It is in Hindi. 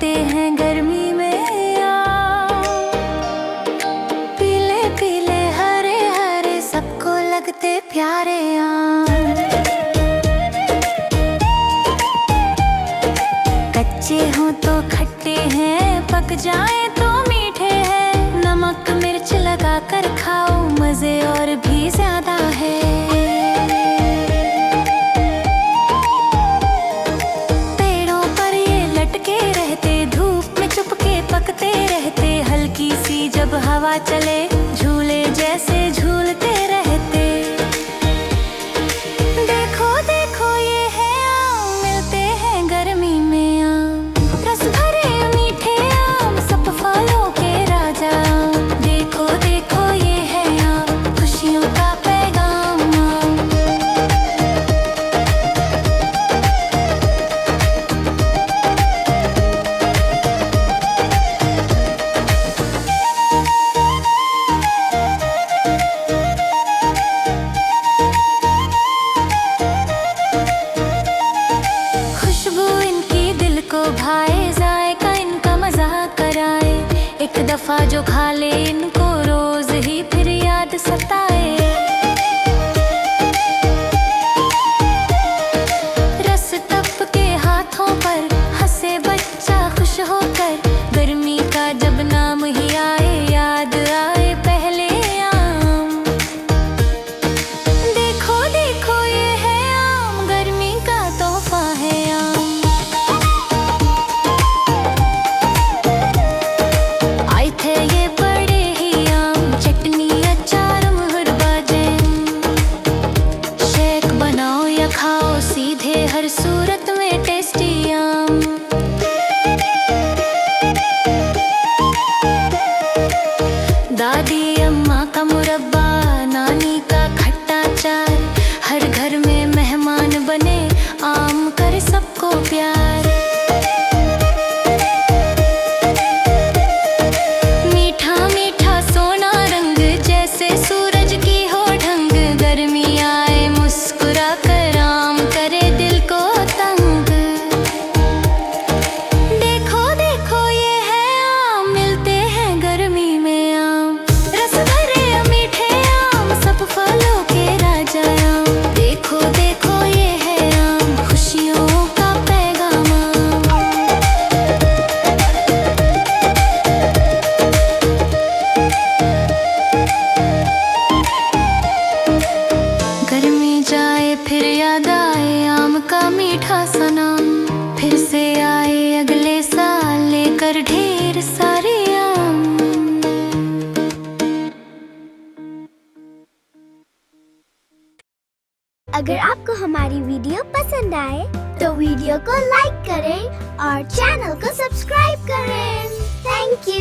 मिलते हैं गर्मी में आम। पीले पीले हरे हरे सबको लगते प्यारे आम। कच्चे हों तो खट्टे हैं, पक जाएं तो मीठे हैं। नमक मिर्च लगा कर खाओ, मजे और भी ज्यादा है। पेड़ों पर ये लटके रहते, धूप में चुपके पकते रहते। हल्की सी जब हवा चले, झूले जैसे झूलते रहते। देखो देखो ये है आम, मिलते हैं गर्मी में आम। रस भरे मीठे आम, सब फलों के राजा। देखो देखो ये है आम, खुशियों का पैगाम आम। खुशबू इनकी दिल को भाए, जायका इनका मजाक कराए। एक दफा जो खा ले इनको, रोज ही फिर याद सताए। रस टपके हाथों पर, हंसे बच्चा खुश होकर। गर्मी का जब नाम ही आए, याद आए पहले आम। देखो देखो ये है आम, गर्मी का तोहफा है आम। आए थे ये बड़े ही आम, चटनी अचार मुहरबा जैम। शेक बनाओ या खाओ, सीधे हर सूरत में टेस्टी आम। दादी अम्मा का मुरब्बा, नानी का खट्टा अचार। हर घर में मेहमान बने, आम करे सबको प्यार। मीठा मीठा सोना रंग, जैसे सूरज की हो ढंग। गर्मी आए मुस्कुरा कर, आम करे दिल को तंग। देखो देखो ये है आम, मिलते हैं गर्मी में आम। रस भरे मीठे आम, सब फलों के राजा आम। देखो देखो ये है आम, खुशियों का पैगाम आम। गर्मी जाए फिर याद आए आम का मीठा सा नाम। फिर से आए अगले साल, लेकर ढेर सारे आम। अगर आपको हमारी वीडियो पसंद आए तो वीडियो को लाइक करें और चैनल को सब्सक्राइब करें। Thank you.